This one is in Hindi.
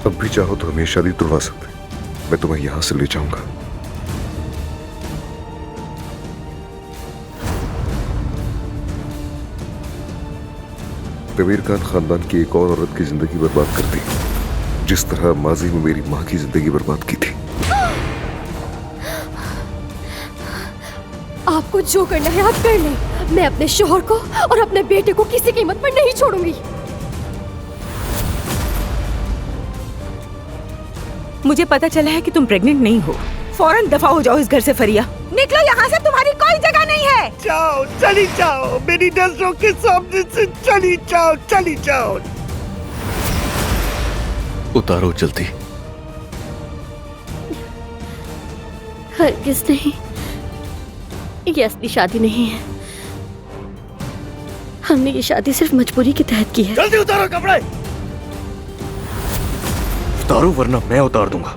अब भी चाहो तो हमें शादी तुड़वा सकते, मैं तुम्हें यहां से ले जाऊंगा। तमीर खान खानदान की एक और औरत की जिंदगी बर्बाद कर दी, जिस तरह माजी में मेरी मां की जिंदगी बर्बाद की थी। आपको जो करना है आप कर लें। मैं अपने शोहर को और अपने बेटे को किसी कीमत पर नहीं छोड़ूंगी। मुझे पता चला है कि तुम प्रेग्नेंट नहीं हो। फौरन दफा हो जाओ इस घर से फरिया। निकलो यहाँ से, तुम्हारी कोई जगह नहीं है। जाओ, चली जाओ, मेरी नजरों के सामने से चली जाओ, चली जाओ। उतारो जल्दी। हरगिज़ नहीं, ये असली शादी नहीं है। हमने ये शादी सिर्फ मजबूरी के तहत की है। जल्दी उतारो कपड़े। उतारो वरना मैं उतार दूंगा।